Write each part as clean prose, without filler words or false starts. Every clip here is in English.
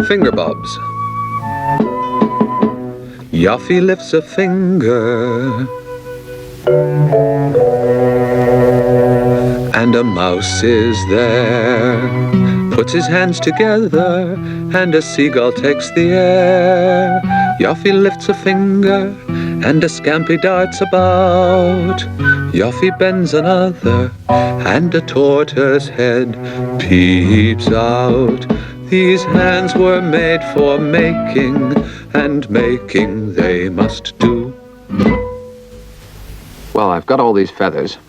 Fingerbobs. Yoffie lifts a finger, and a mouse is there. Puts his hands together, and a seagull takes the air. Yoffie lifts a finger, and a scampi darts about. Yoffie bends another, and a tortoise head peeps out. These hands were made for making, and making they must do. Well, I've got all these feathers,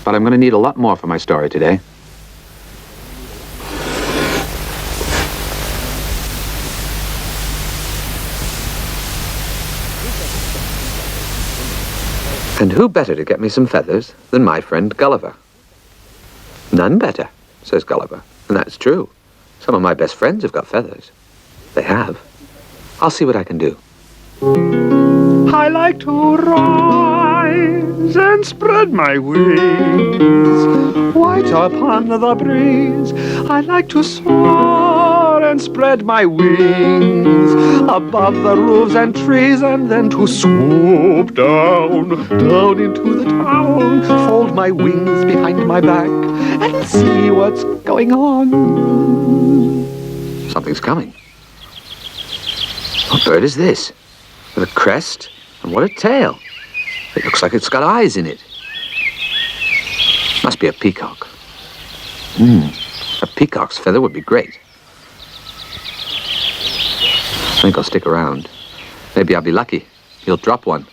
but I'm going to need a lot more for my story today. And who better to get me some feathers than my friend Gulliver? None better, says Gulliver, and that's true. Some of my best friends have got feathers. They have. I'll see what I can do. I like to rise and spread my wings, white upon the breeze. I like to soar and spread my wings above the roofs and trees, and then to swoop down into the town, fold my wings behind my back, and see what's going on. Something's coming. What bird is this? With a crest, and what a tail. It looks like it's got eyes in it. Must be a peacock. A peacock's feather would be great. I think I'll stick around. Maybe I'll be lucky. He'll drop one.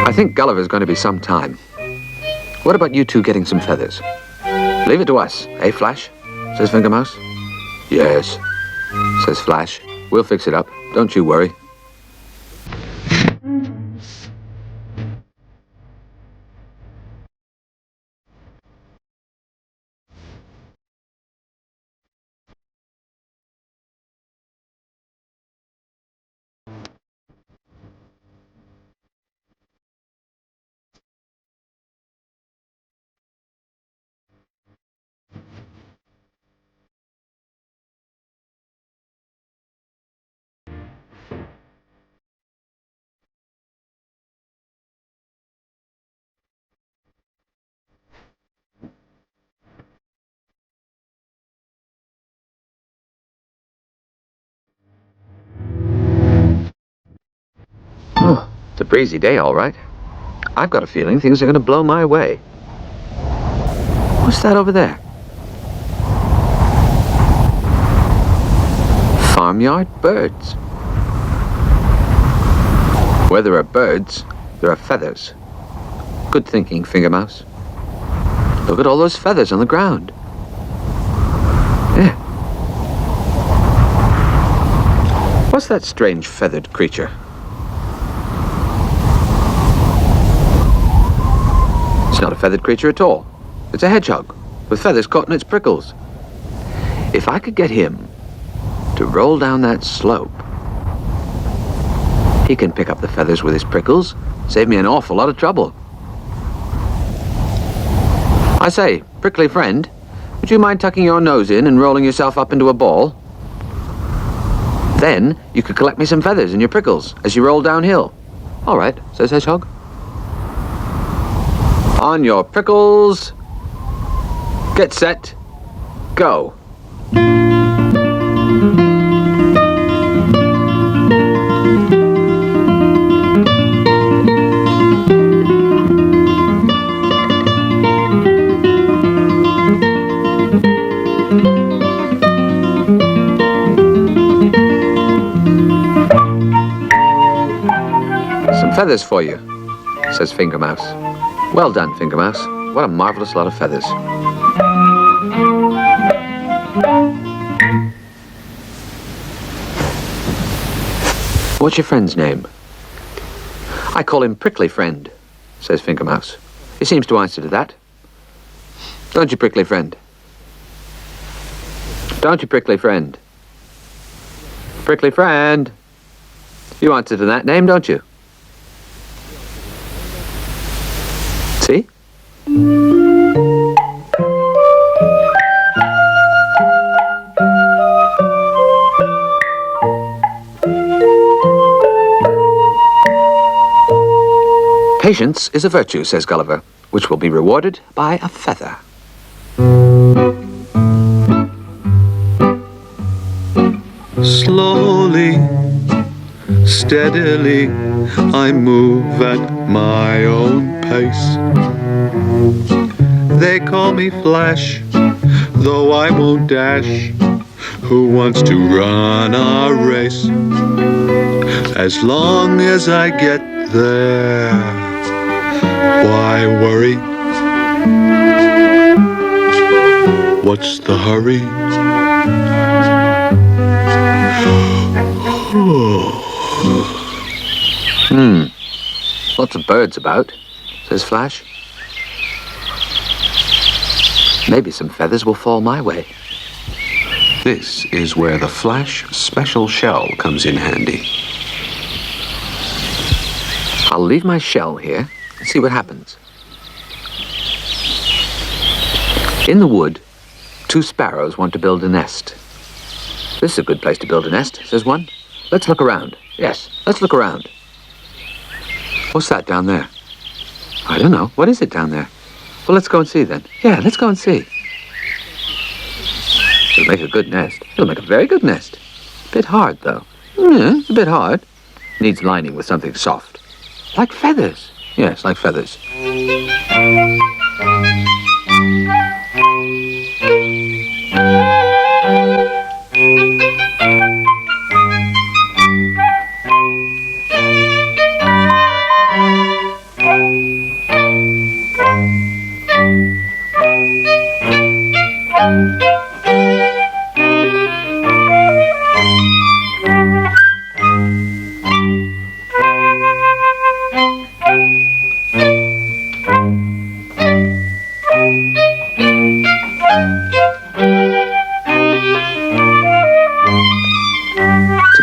I think Gulliver's going to be some time. What about you two getting some feathers? Leave it to us, eh, Flash? Says Fingermouse. Yes, says Flash. We'll fix it up. Don't you worry. Oh, it's a breezy day, all right. I've got a feeling things are going to blow my way. What's that over there? Farmyard birds. Where there are birds, there are feathers. Good thinking, Fingermouse. Look at all those feathers on the ground. Yeah. What's that strange feathered creature? It's not a feathered creature at all. It's a hedgehog with feathers caught in its prickles. If I could get him to roll down that slope, he can pick up the feathers with his prickles, save me an awful lot of trouble. I say, prickly friend, would you mind tucking your nose in and rolling yourself up into a ball? Then you could collect me some feathers in your prickles as you roll downhill. All right, says Hedgehog. On your prickles, get set, go. Some feathers for you, says Fingermouse. Well done, Fingermouse. What a marvelous lot of feathers. What's your friend's name? I call him Prickly Friend, says Fingermouse. He seems to answer to that. Don't you, Prickly Friend? Don't you, Prickly Friend? Prickly Friend. You answer to that name, don't you? See? Patience is a virtue, says Gulliver, which will be rewarded by a feather. Slowly, steadily, I move at my own pace. They call me Flash, though I won't dash. Who wants to run a race? As long as I get there, why worry? What's the hurry? Lots of birds about, says Flash. Maybe some feathers will fall my way. This is where the Flash special shell comes in handy. I'll leave my shell here and see what happens. In the wood, 2 sparrows want to build a nest. This is a good place to build a nest, says one. Let's look around. Yes, let's look around. What's that down there? I don't know. What is it down there? Well, let's go and see then. Yeah, let's go and see. It'll make a good nest. It'll make a very good nest. Bit hard, though. Yeah, it's a bit hard. Needs lining with something soft. Like feathers. Yes, like feathers.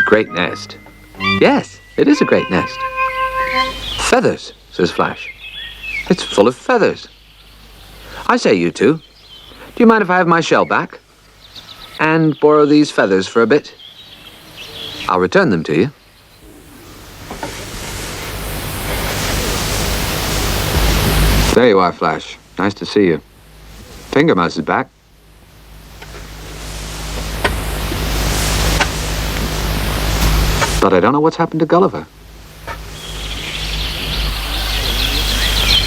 Great nest. Yes, it is a great nest. Feathers, says Flash. It's full of feathers. I say, you two, do you mind if I have my shell back? And borrow these feathers for a bit? I'll return them to you. There you are, Flash. Nice to see you. Fingermouse is back. But I don't know what's happened to Gulliver.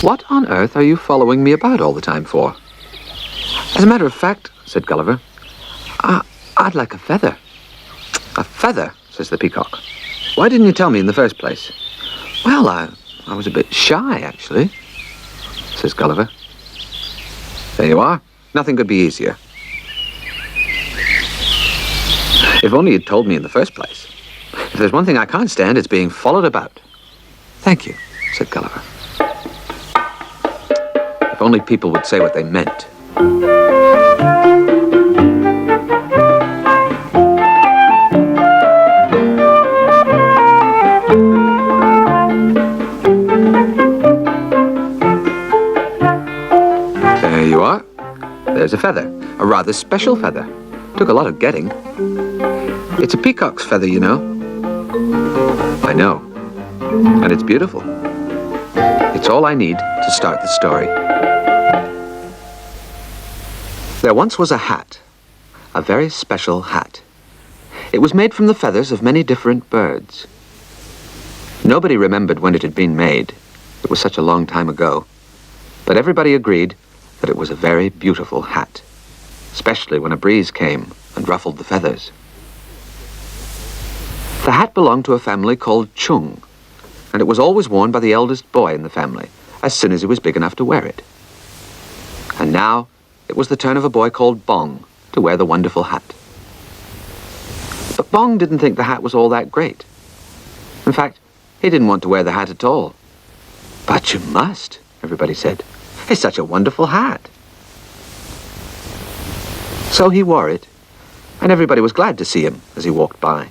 What on earth are you following me about all the time for? As a matter of fact, said Gulliver, I'd like a feather. A feather, says the Peacock. Why didn't you tell me in the first place? Well, I was a bit shy, actually, says Gulliver. There you are. Nothing could be easier. If only you'd told me in the first place. If there's one thing I can't stand, it's being followed about. Thank you, said Gulliver. If only people would say what they meant. There you are. There's a feather, a rather special feather. Took a lot of getting. It's a peacock's feather, you know. I know. And it's beautiful. It's all I need to start the story. There once was a hat, a very special hat. It was made from the feathers of many different birds. Nobody remembered when it had been made. It was such a long time ago. But everybody agreed that it was a very beautiful hat, especially when a breeze came and ruffled the feathers. The hat belonged to a family called Chung, and it was always worn by the eldest boy in the family, as soon as he was big enough to wear it. And now it was the turn of a boy called Bong to wear the wonderful hat. But Bong didn't think the hat was all that great. In fact, he didn't want to wear the hat at all. "But you must," everybody said. "It's such a wonderful hat." So he wore it, and everybody was glad to see him as he walked by.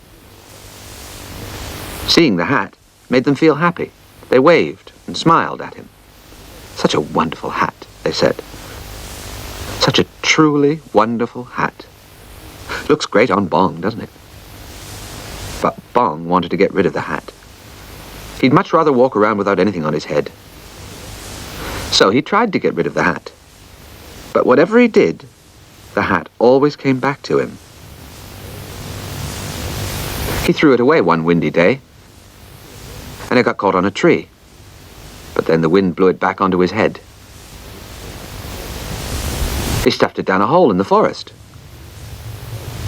Seeing the hat made them feel happy. They waved and smiled at him. "Such a wonderful hat," they said. "Such a truly wonderful hat. Looks great on Bong, doesn't it?" But Bong wanted to get rid of the hat. He'd much rather walk around without anything on his head. So he tried to get rid of the hat. But whatever he did, the hat always came back to him. He threw it away one windy day, and it got caught on a tree. But then the wind blew it back onto his head. He stuffed it down a hole in the forest.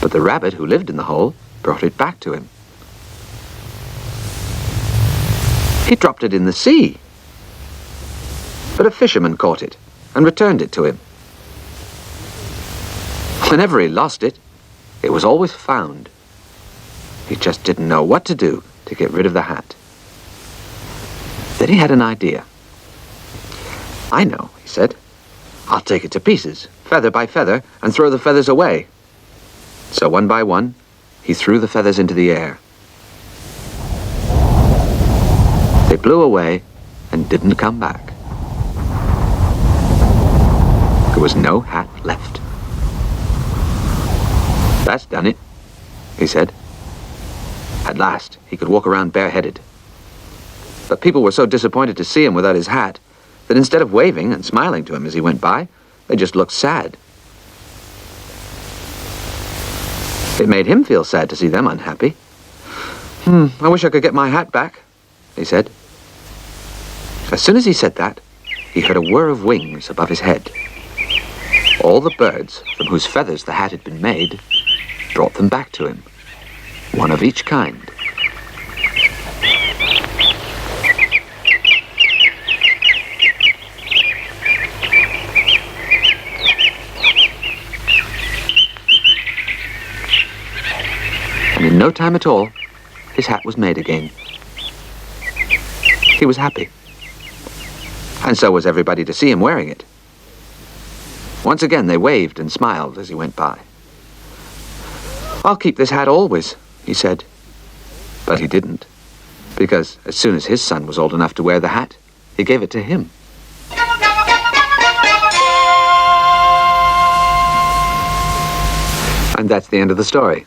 But the rabbit who lived in the hole brought it back to him. He dropped it in the sea. But a fisherman caught it and returned it to him. Whenever he lost it, it was always found. He just didn't know what to do to get rid of the hat. Then he had an idea. "I know," he said. "I'll take it to pieces, feather by feather, and throw the feathers away." So one by one, he threw the feathers into the air. They blew away and didn't come back. There was no hat left. "That's done it," he said. At last, he could walk around bareheaded. But people were so disappointed to see him without his hat that instead of waving and smiling to him as he went by, they just looked sad. It made him feel sad to see them unhappy. "I wish I could get my hat back," he said. As soon as he said that, he heard a whir of wings above his head. All the birds from whose feathers the hat had been made brought them back to him, one of each kind. And in no time at all, his hat was made again. He was happy. And so was everybody to see him wearing it. Once again, they waved and smiled as he went by. "I'll keep this hat always," he said. But he didn't, because as soon as his son was old enough to wear the hat, he gave it to him. And that's the end of the story.